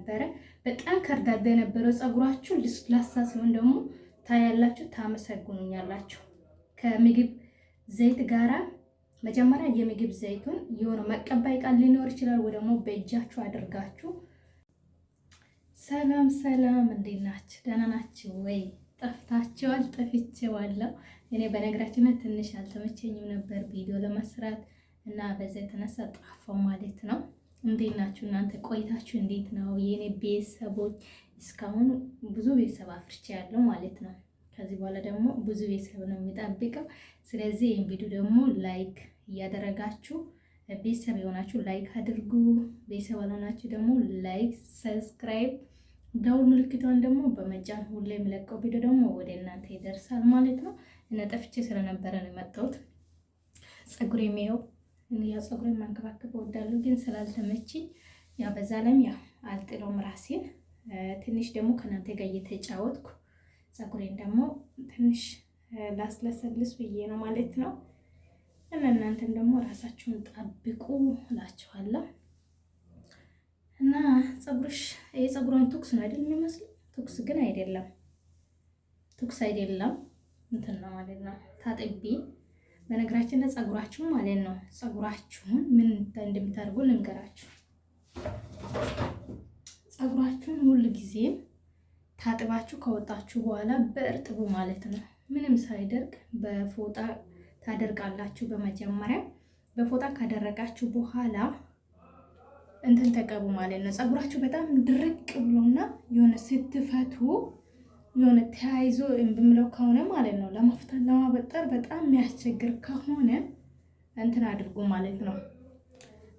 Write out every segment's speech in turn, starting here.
ነበረ። በጣም ከርዳዳ የነበረው ፀጉራችሁ ልስላሳ ሲሆን ደግሞ ታያላችሁ፣ ታመሰግኑኛላችሁ። ከምግብ ዘይት ጋራ መጀመሪያ የምግብ ዘይቱን የሆነ መቀባይ ቃል ሊኖር ይችላል፣ ወይ ደግሞ በእጃችሁ አድርጋችሁ። ሰላም ሰላም፣ እንዴት ናችሁ? ደህና ናችሁ ወይ? ጠፍታችኋል? ጠፍቼዋለሁ። እኔ በነገራችን ላይ ትንሽ አልተመቸኝም ነበር ቪዲዮ ለመስራት እና በዛ የተነሳ ጠፋው ማለት ነው። እንዴት ናችሁ እናንተ? ቆይታችሁ እንዴት ነው? የኔ ቤተሰቦች እስካሁን ብዙ ቤተሰብ አፍርቻለሁ ማለት ነው። ከዚህ በኋላ ደግሞ ብዙ ቤተሰብ ነው የሚጠብቀው። ስለዚህ ይህን ቪዲዮ ደግሞ ላይክ እያደረጋችሁ ቤተሰብ የሆናችሁ ላይክ አድርጉ። ቤተሰብ ያልሆናችሁ ደግሞ ላይክ፣ ሰብስክራይብ፣ ደውል ምልክቷን ደግሞ በመጫን ሁሌ የምለቀው ቪዲዮ ደግሞ ወደ እናንተ ይደርሳል ማለት ነው። እና ጠፍቼ ስለነበረ ነው የመጣሁት። ፀጉሬ የሚያው ያ ፀጉሬን ማንከባከብ እወዳለሁ፣ ግን ስላልተመችኝ ያ በዛ ላይም ያ አልጥለውም ራሴን። ትንሽ ደግሞ ከናንተ ጋር እየተጫወትኩ ፀጉሬን ደግሞ ትንሽ ላስለሰልስ ብዬ ነው ማለት ነው። እና እናንተም ደግሞ ራሳችሁን ጠብቁ እላችኋለሁ። እና ፀጉርሽ የፀጉሯን ቱክስ ነው አይደል የሚመስለው? ቱክስ ግን አይደለም፣ ቱክስ አይደለም እንትን ነው ማለት ነው። ታጥቢ በነገራችን ላይ ፀጉራችሁን ማለት ነው፣ ፀጉራችሁን ምን እንደምታደርጉ ልንገራችሁ። ፀጉራችሁን ሁሉ ጊዜም ታጥባችሁ ከወጣችሁ በኋላ በእርጥቡ ማለት ነው፣ ምንም ሳይደርቅ በፎጣ ታደርቃላችሁ። በመጀመሪያ በፎጣ ካደረጋችሁ በኋላ እንትን ተቀቡ ማለት ነው። ፀጉራችሁ በጣም ድርቅ ብሎና የሆነ ስትፈቱ የሆነ ተያይዞ ብምለው ከሆነ ማለት ነው፣ ለመፍታት ለማበጠር በጣም የሚያስቸግር ከሆነ እንትን አድርጉ ማለት ነው።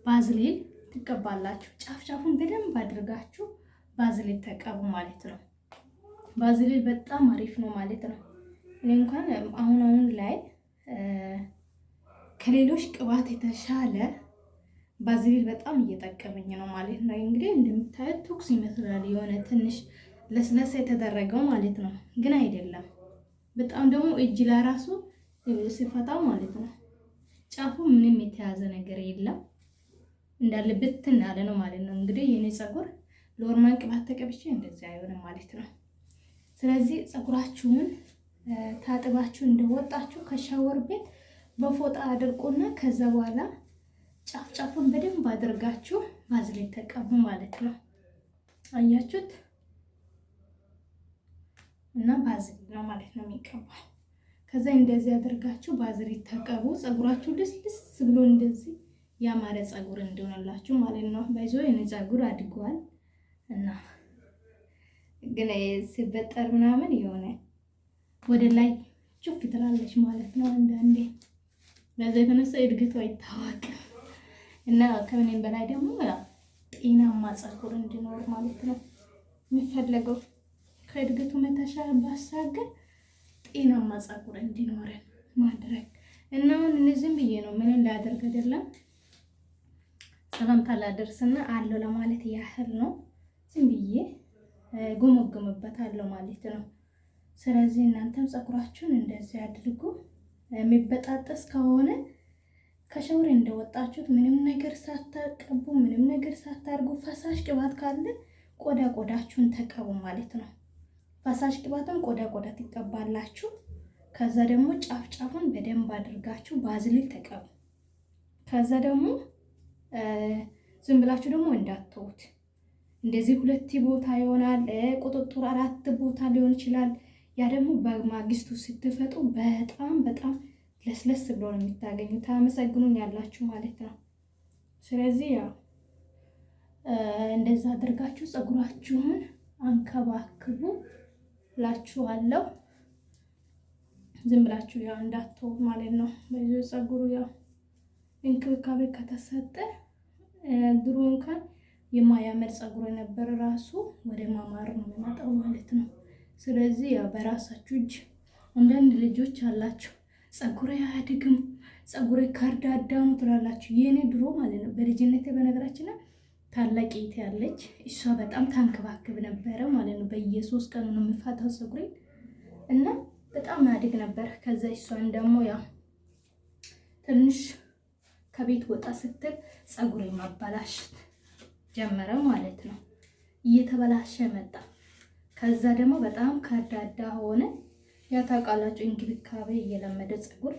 ባዝሊን ትቀባላችሁ። ጫፍ ጫፉን በደንብ አድርጋችሁ ባዝሊን ተቀቡ ማለት ነው። ባዝሊን በጣም አሪፍ ነው ማለት ነው። እኔ እንኳን አሁን ላይ ከሌሎች ቅባት የተሻለ ባዝሊን በጣም እየጠቀመኝ ነው ማለት ነው። እንግዲህ እንደምታዩት ቱክስ ይመስላል የሆነ ትንሽ ለስለስ የተደረገው ማለት ነው፣ ግን አይደለም። በጣም ደግሞ እጅ ላይ ራሱ ሲፈታው ማለት ነው ጫፉ ምንም የተያዘ ነገር የለም፣ እንዳለ ብትን ያለ ነው ማለት ነው። እንግዲህ የኔ ፀጉር ሎርማን ቅባት ተቀብቼ እንደዚህ አይሆንም ማለት ነው። ስለዚህ ፀጉራችሁን ታጥባችሁ እንደወጣችሁ ከሻወር ቤት በፎጣ አድርቁና ከዛ በኋላ ጫፍ ጫፉን በደንብ አድርጋችሁ ባዝሊን ተቀቡ ማለት ነው። አያችሁት? እና ባዝሊን ነው ማለት ነው የሚቀባው። ከዛ እንደዚህ አድርጋችሁ ባዝሊን ተቀቡ። ፀጉራችሁ ልስልስ ብሎ እንደዚህ ያማረ ፀጉር እንዲሆንላችሁ ማለት ነው። ባይዞ የኔ ፀጉር አድጓል እና ግን ሲበጠር ምናምን የሆነ ወደ ላይ ቹፍ ትላለች ማለት ነው አንዳንዴ። በዛ የተነሳ እድገቱ አይታወቅም። እና ከምንም በላይ ደግሞ ጤናማ ፀጉር እንዲኖር ማለት ነው የሚፈለገው። ከእድገቱ መተሻለ ባሳገር ጤናማ ፀጉር እንዲኖረን ማድረግ እና እነዚህም ብዬ ነው ምን እንዳደርግ አይደለም ሰላምታ ላደርስና አለው ለማለት ያህል ነው። ዝም ብዬ ጎመጎምበታለሁ ማለት ነው። ስለዚህ እናንተም ፀጉራችሁን እንደዚህ አድርጉ። የሚበጣጠስ ከሆነ ከሻወር እንደወጣችሁት ምንም ነገር ሳታቀቡ ምንም ነገር ሳታርጉ ፈሳሽ ቅባት ካለ ቆዳችሁን ተቀቡ ማለት ነው። ፈሳሽ ቅባትን ቆዳ ትቀባላችሁ። ከዛ ደግሞ ጫፍ ጫፉን በደንብ አድርጋችሁ ባዝሊን ተቀቡ። ከዛ ደግሞ ዝም ብላችሁ ደግሞ እንዳትተውት። እንደዚህ 2 ቦታ ይሆናል፣ ቁጥጥር 4 ቦታ ሊሆን ይችላል። ያ ደግሞ በማግስቱ ስትፈጡ በጣም ለስለስ ብሎ ነው የምታገኙት። ታመሰግኑኝ ያላችሁ ማለት ነው። ስለዚህ ያው እንደዛ አድርጋችሁ ፀጉራችሁን አንከባክቡ ላችኋለሁ። ዝም ብላችሁ ያው እንዳትተው ማለት ነው። በዚህ ፀጉሩ ያው እንክብካቤ ከተሰጠ ድሮ እንኳን የማያምር ፀጉር የነበረ ራሱ ወደ ማማር ነው የሚመጣው ማለት ነው። ስለዚህ ያው በራሳችሁ እጅ። አንዳንድ ልጆች አላችሁ ፀጉሬ አያድግም፣ ፀጉሬ ከርዳዳ ነው ትላላችሁ። የኔ ድሮ ማለት ነው በልጅነቴ በነገራችን ላይ ታላቅ እህቴ ያለች እሷ በጣም ታንከባክብ ነበረ ማለት ነው። በየ3 ቀኑ ነው የምፋታው ፀጉሬ እና በጣም አድግ ነበር። ከዛ እሷን ደግሞ ያው ትንሽ ከቤት ወጣ ስትል ፀጉሬ ማባላሽት ጀመረ ማለት ነው። እየተበላሸ መጣ። ከዛ ደግሞ በጣም ከርዳዳ ሆነ። ያ ታውቃላችሁ እንክብካቤ እየለመደ ፀጉር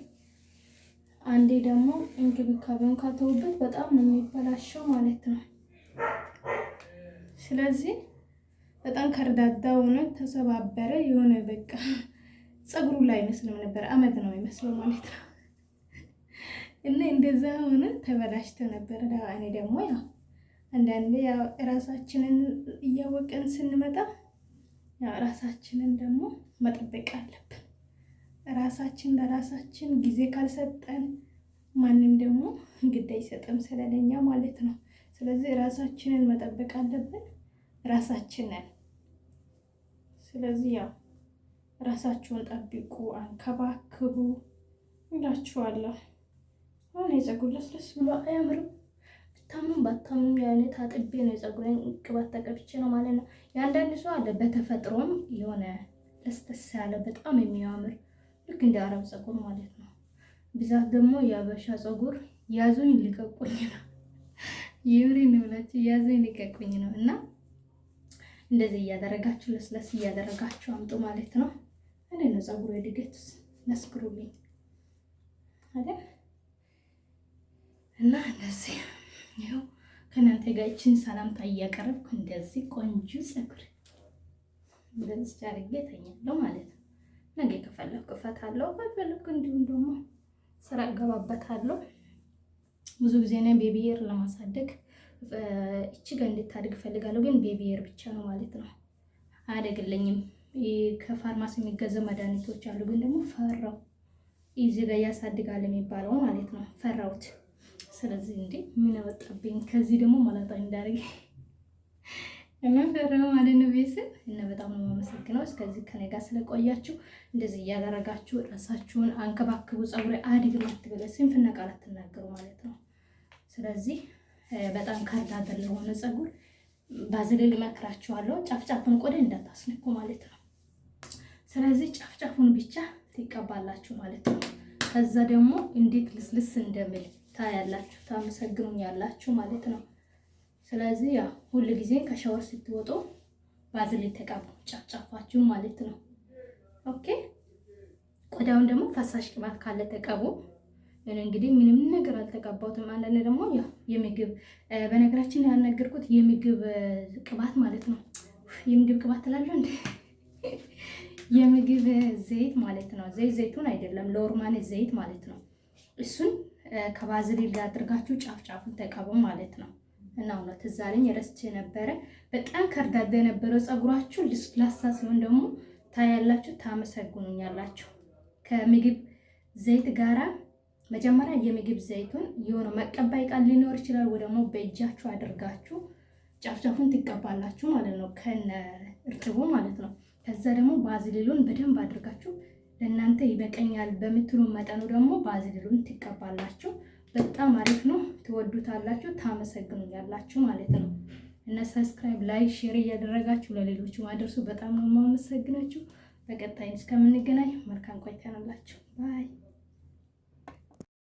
አንዴ ደግሞ እንክብካቤውን ካልተውበት በጣም ነው የሚበላሸው ማለት ነው። ስለዚህ በጣም ከርዳዳ ሆነ፣ ተሰባበረ። የሆነ በቃ ፀጉሩ ላይ አይመስልም ነበር፣ አመድ ነው የሚመስለው ማለት ነው። እና እንደዛ ሆነ፣ ተበላሽቶ ነበር። እኔ ደግሞ ያው አንዳንዴ ያው ራሳችንን እያወቅን ስንመጣ ያው ራሳችንን ደግሞ መጠበቅ አለብን። ራሳችን ለራሳችን ጊዜ ካልሰጠን ማንም ደግሞ ግድ አይሰጥም ስለኛ ማለት ነው። ስለዚህ ራሳችንን መጠበቅ አለብን፣ ራሳችንን። ስለዚህ ያው ራሳችሁን ጠብቁ፣ አንከባክቡ እላችኋለሁ። አሁን የፀጉር ለስለስ ብሎ አያምርም? ብታምኑም ባታምኑም ያኔ ታጥቤ ነው የፀጉሬን ቅባት ተቀብቼ ነው ማለት ነው። የአንዳንድ ሰው አለ በተፈጥሮም የሆነ ለስለስ ያለ በጣም የሚያምር ልክ እንደ አረብ ፀጉር ማለት ነው። ብዛት ደግሞ የአበሻ ፀጉር ያዙኝ ልቀቁኝ ነው። የምሬን ነው ብላችሁ ያዙኝ ልቀቁኝ ነው። እና እንደዚህ እያደረጋችሁ ለስለስ እያደረጋችሁ አምጡ ማለት ነው። እኔ ነው ፀጉሩ እድገት መስክሩልኝ አይደል? እና እንደዚህ ይኸው ከእናንተ ጋር ይችን ሰላምታ እያቀረብኩ እንደዚህ ቆንጆ ፀጉር እንደዚህ አድርጌ እተኛለሁ ማለት ነው። ነገ ከፈለኩ እፈታለሁ፣ ካልፈለኩ እንዲሁም ደግሞ ስራ እገባበታለሁ። ብዙ ጊዜ እኔ ቤቢ ሄር ለማሳደግ እቺ ጋር እንድታድግ እፈልጋለሁ፣ ግን ቤቢ ሄር ብቻ ነው ማለት ነው። አያደግልኝም። ከፋርማሲ የሚገዙ መድኃኒቶች አሉ፣ ግን ደግሞ ፈራው እዚህ ጋር ያሳድጋል የሚባለው ማለት ነው። ፈራውት። ስለዚህ እንዴ ምን ወጣብኝ? ከዚህ ደግሞ መላጣ እንዳደርግ ፈራው ማለት ነው። ቤተሰብ እና በጣም ነው የማመሰግነው እስከዚህ ከኔ ጋር ስለቆያችሁ። እንደዚህ እያደረጋችሁ ራሳችሁን አንከባክቡ። ፀጉሬ አድግ አትበለ ስንፍና ቃል አትናገሩ ማለት ነው። ስለዚህ በጣም ከርዳዳ ለሆነ ፀጉር ባዝሊን እመክራችኋለሁ። ጫፍጫፉን ቆዳ እንዳታስነኩ ማለት ነው። ስለዚህ ጫፍጫፉን ብቻ ትቀባላችሁ ማለት ነው። ከዛ ደግሞ እንዴት ልስልስ እንደምል ታያላችሁ፣ ታመሰግኑኛላችሁ ማለት ነው። ስለዚህ ያ ሁሉ ጊዜ ከሻወር ስትወጡ ባዝሊን ተቀቡ ጫፍጫፋችሁ ማለት ነው። ኦኬ። ቆዳውን ደግሞ ፈሳሽ ቅባት ካለ ተቀቡ። እኔ እንግዲህ ምንም ነገር አልተቀባሁትም። አንዳንዴ ደግሞ ያ የምግብ በነገራችን ያልነገርኩት የምግብ ቅባት ማለት ነው። የምግብ ቅባት ትላለህ እንዴ? የምግብ ዘይት ማለት ነው። ዘይቱን አይደለም፣ ሎርማን ዘይት ማለት ነው። እሱን ከባዝሊን ጋር አድርጋችሁ ጫፍጫፉን ተቀቡ ማለት ነው። እና እውነት ዛሬኝ ረስቼ ነበረ። በጣም ከርዳዳ የነበረው ፀጉራችሁ ልስላሳ ሲሆን ደግሞ ታያላችሁ፣ ታመሰግኑኛላችሁ። ከምግብ ዘይት ጋራ መጀመሪያ የምግብ ዘይቱን የሆነ መቀባይ ቃል ሊኖር ይችላል፣ ወይ ደግሞ በእጃችሁ አድርጋችሁ ጫፍጫፉን ትቀባላችሁ ማለት ነው፣ ከነ እርጥቡ ማለት ነው። ከዛ ደግሞ ባዝሊሉን በደንብ አድርጋችሁ ለእናንተ ይበቀኛል በምትሉ መጠኑ ደግሞ ባዝሊሉን ትቀባላችሁ። በጣም አሪፍ ነው፣ ትወዱታላችሁ፣ ታመሰግኑኛላችሁ ማለት ነው። እና ሰብስክራይብ፣ ላይክ፣ ሼር እያደረጋችሁ ለሌሎቹ ማድረሱ በጣም ነው የማመሰግናችሁ። በቀጣይ እስከምንገናኝ መልካም ቆይታ ይሁንላችሁ። ባይ